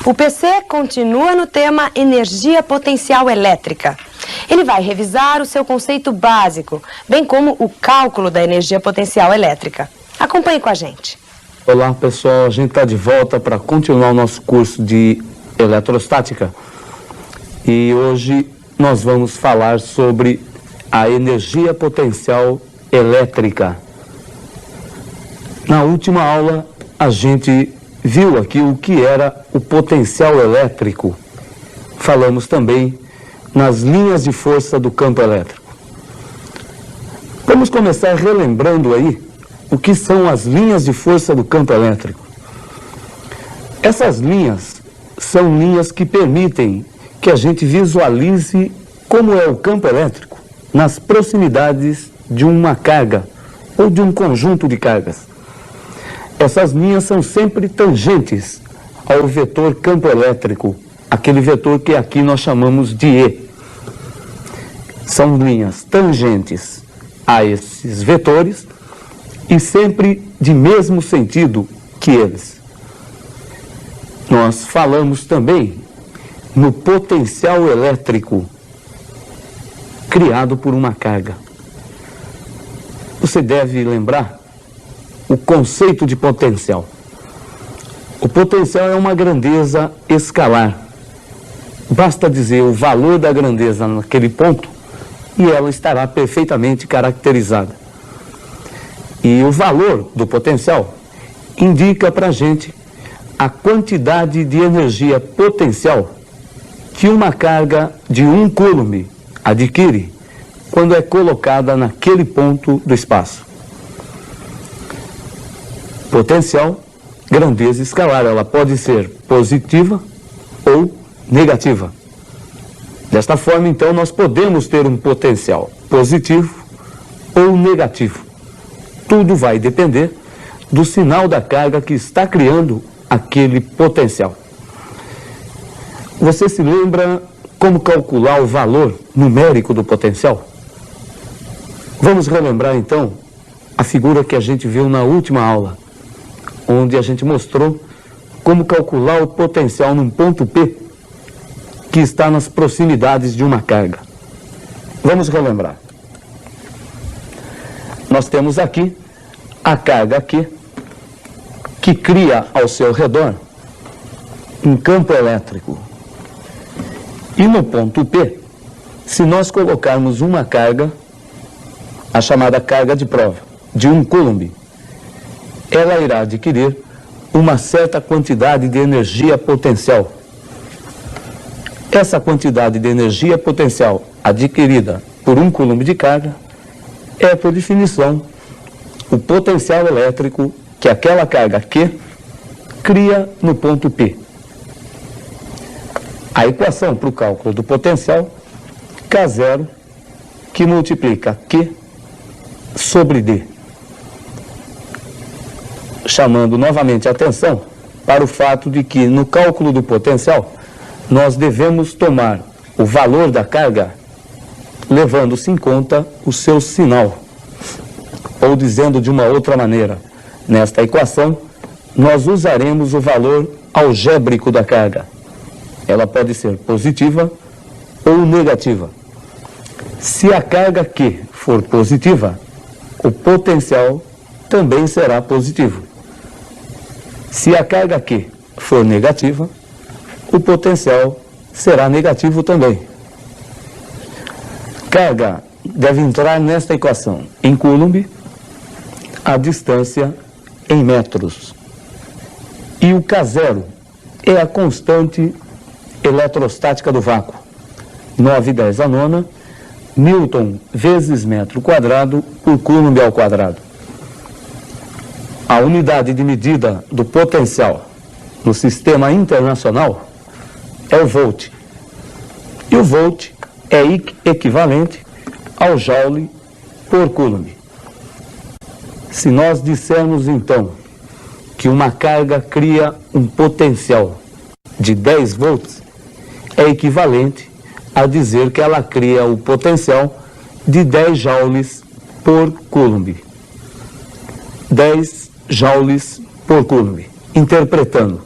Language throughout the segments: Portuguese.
O PC continua no tema energia potencial elétrica. Ele vai revisar o seu conceito básico, bem como o cálculo da energia potencial elétrica. Acompanhe com a gente. Olá pessoal, a gente está de volta para continuar o nosso curso de eletrostática. E hoje nós vamos falar sobre a energia potencial elétrica. Na última aula a gente viu aqui o que era o potencial elétrico. Falamos também nas linhas de força do campo elétrico. Vamos começar relembrando aí o que são as linhas de força do campo elétrico. Essas linhas são linhas que permitem que a gente visualize como é o campo elétrico nas proximidades de uma carga ou de um conjunto de cargas. Essas linhas são sempre tangentes ao vetor campo elétrico, aquele vetor que aqui nós chamamos de E. São linhas tangentes a esses vetores e sempre de mesmo sentido que eles. Nós falamos também no potencial elétrico criado por uma carga. Você deve lembrar o conceito de potencial. O potencial é uma grandeza escalar. Basta dizer o valor da grandeza naquele ponto e ela estará perfeitamente caracterizada. E o valor do potencial indica para a gente a quantidade de energia potencial que uma carga de 1 coulomb adquire quando é colocada naquele ponto do espaço. Potencial, grandeza escalar, ela pode ser positiva ou negativa. Desta forma, então, nós podemos ter um potencial positivo ou negativo. Tudo vai depender do sinal da carga que está criando aquele potencial. Você se lembra como calcular o valor numérico do potencial? Vamos relembrar, então, a figura que a gente viu na última aula, onde a gente mostrou como calcular o potencial num ponto P que está nas proximidades de uma carga. Vamos relembrar. Nós temos aqui a carga Q, que cria ao seu redor um campo elétrico. E no ponto P, se nós colocarmos uma carga, a chamada carga de prova, de 1 coulomb, ela irá adquirir uma certa quantidade de energia potencial. Essa quantidade de energia potencial adquirida por 1 coulomb de carga é, por definição, o potencial elétrico que aquela carga Q cria no ponto P. A equação para o cálculo do potencial, K0, que multiplica Q sobre D. Chamando novamente a atenção para o fato de que no cálculo do potencial nós devemos tomar o valor da carga levando-se em conta o seu sinal. Ou dizendo de uma outra maneira, nesta equação nós usaremos o valor algébrico da carga. Ela pode ser positiva ou negativa. Se a carga Q for positiva, o potencial também será positivo. Se a carga Q for negativa, o potencial será negativo também. Carga deve entrar nesta equação em coulomb, a distância em metros. E o K0 é a constante eletrostática do vácuo. 9/10 Newton vezes metro quadrado por coulomb ao quadrado. A unidade de medida do potencial no sistema internacional é o volt. E o volt é equivalente ao joule por coulomb. Se nós dissermos então que uma carga cria um potencial de 10 volts, é equivalente a dizer que ela cria o potencial de 10 joules por coulomb. 10 joules por coulomb. Interpretando,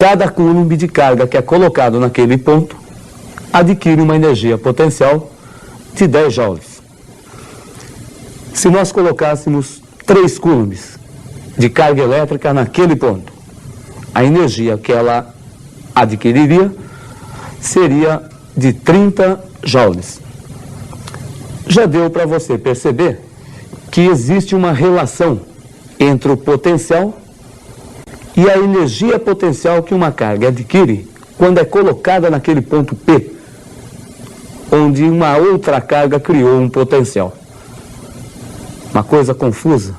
cada coulomb de carga que é colocado naquele ponto adquire uma energia potencial de 10 joules. Se nós colocássemos 3 coulombs de carga elétrica naquele ponto, a energia que ela adquiriria seria de 30 joules. Já deu para você perceber que existe uma relação entre o potencial e a energia potencial que uma carga adquire quando é colocada naquele ponto P, onde uma outra carga criou um potencial. Uma coisa confusa?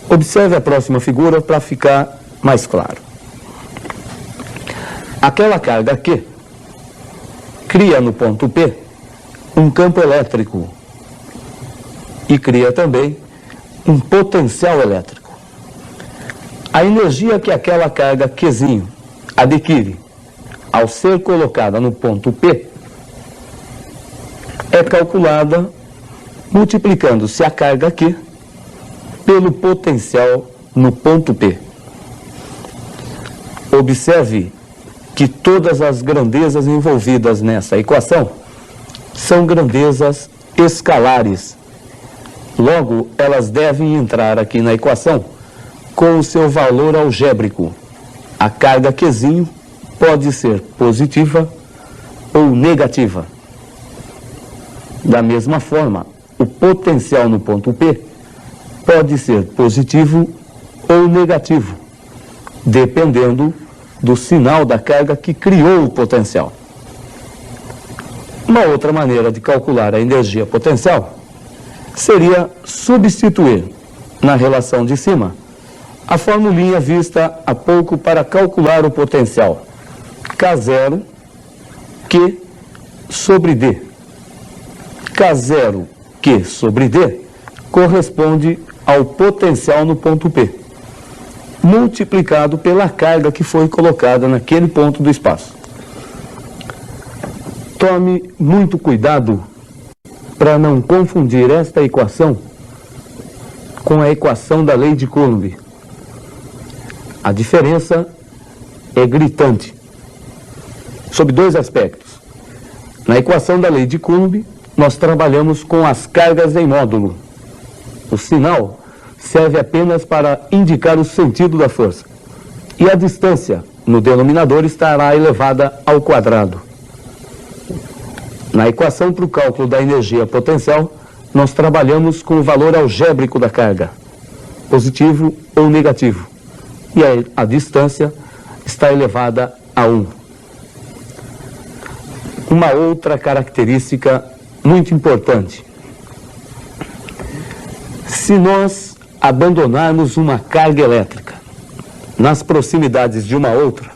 Observe a próxima figura para ficar mais claro. Aquela carga Q cria no ponto P um campo elétrico e cria também um potencial elétrico. A energia que aquela carga Qzinho adquire ao ser colocada no ponto P é calculada multiplicando-se a carga Q pelo potencial no ponto P. Observe que todas as grandezas envolvidas nessa equação são grandezas escalares. Logo, elas devem entrar aqui na equação com o seu valor algébrico. A carga Qzinho pode ser positiva ou negativa. Da mesma forma, o potencial no ponto P pode ser positivo ou negativo, dependendo do sinal da carga que criou o potencial. Uma outra maneira de calcular a energia potencial seria substituir na relação de cima a formulinha vista há pouco para calcular o potencial. K0 Q sobre D. K0 Q sobre D corresponde ao potencial no ponto P, multiplicado pela carga que foi colocada naquele ponto do espaço. Tome muito cuidado para não confundir esta equação com a equação da lei de Coulomb. A diferença é gritante, sob 2 aspectos. Na equação da lei de Coulomb, nós trabalhamos com as cargas em módulo. O sinal serve apenas para indicar o sentido da força. E a distância no denominador estará elevada ao quadrado. Na equação para o cálculo da energia potencial, nós trabalhamos com o valor algébrico da carga, positivo ou negativo. E a distância está elevada a 1. Uma outra característica muito importante. Se nós abandonarmos uma carga elétrica nas proximidades de uma outra,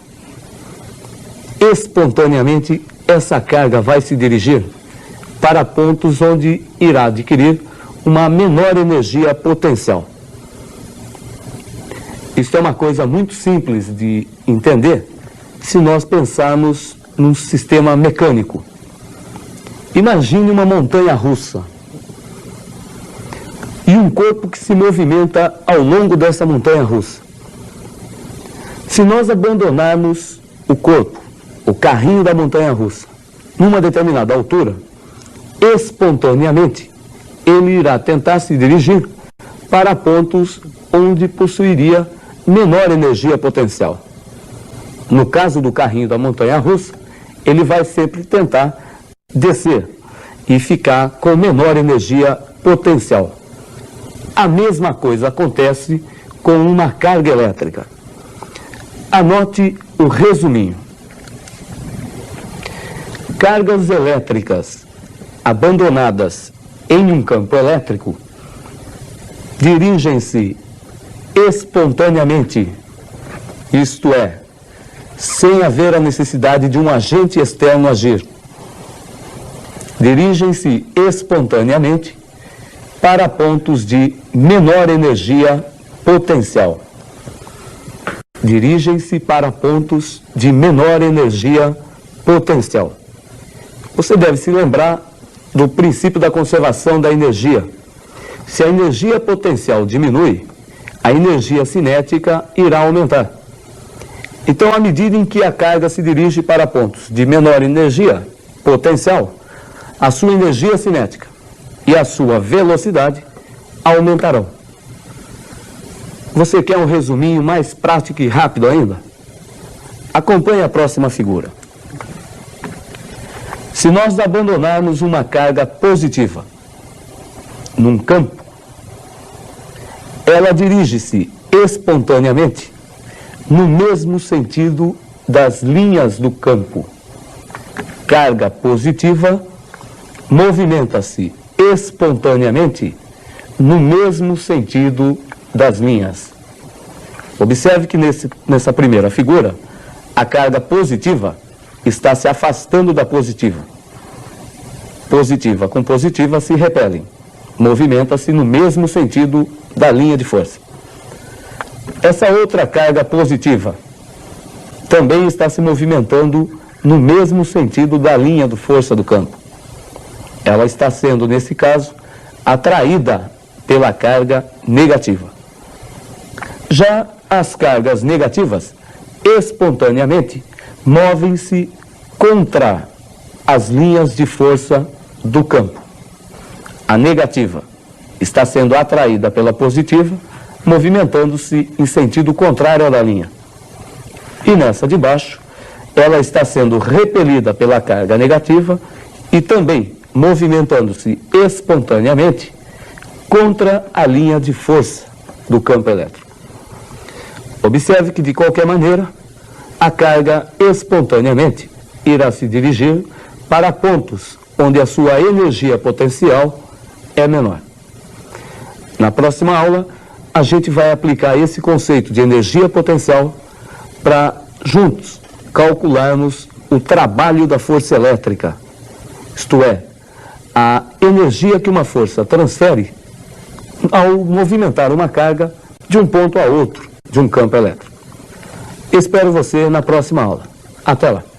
espontaneamente essa carga vai se dirigir para pontos onde irá adquirir uma menor energia potencial. Isso é uma coisa muito simples de entender se nós pensarmos num sistema mecânico. Imagine uma montanha-russa e um corpo que se movimenta ao longo dessa montanha-russa. Se nós abandonarmos o corpo, o carrinho da montanha-russa, numa determinada altura, espontaneamente, ele irá tentar se dirigir para pontos onde possuiria menor energia potencial. No caso do carrinho da montanha-russa, ele vai sempre tentar descer e ficar com menor energia potencial. A mesma coisa acontece com uma carga elétrica. Anote o resuminho. Cargas elétricas abandonadas em um campo elétrico dirigem-se espontaneamente, isto é, sem haver a necessidade de um agente externo agir. Dirigem-se espontaneamente para pontos de menor energia potencial. Dirigem-se para pontos de menor energia potencial. Você deve se lembrar do princípio da conservação da energia. Se a energia potencial diminui, a energia cinética irá aumentar. Então, à medida em que a carga se dirige para pontos de menor energia potencial, a sua energia cinética e a sua velocidade aumentarão. Você quer um resuminho mais prático e rápido ainda? Acompanhe a próxima figura. Se nós abandonarmos uma carga positiva num campo, ela dirige-se espontaneamente no mesmo sentido das linhas do campo. Carga positiva movimenta-se espontaneamente no mesmo sentido das linhas. Observe que nessa primeira figura, a carga positiva está se afastando da positiva. Positiva com positiva se repelem. Movimenta-se no mesmo sentido da linha de força. Essa outra carga positiva também está se movimentando no mesmo sentido da linha de força do campo. Ela está sendo, nesse caso, atraída pela carga negativa. Já as cargas negativas, espontaneamente, movem-se contra as linhas de força do campo. A negativa está sendo atraída pela positiva, movimentando-se em sentido contrário à da linha. E nessa de baixo, ela está sendo repelida pela carga negativa e também movimentando-se espontaneamente contra a linha de força do campo elétrico. Observe que, de qualquer maneira, a carga espontaneamente irá se dirigir para pontos onde a sua energia potencial é menor. Na próxima aula, a gente vai aplicar esse conceito de energia potencial para, juntos, calcularmos o trabalho da força elétrica, isto é, a energia que uma força transfere ao movimentar uma carga de um ponto a outro de um campo elétrico. Espero você na próxima aula. Até lá!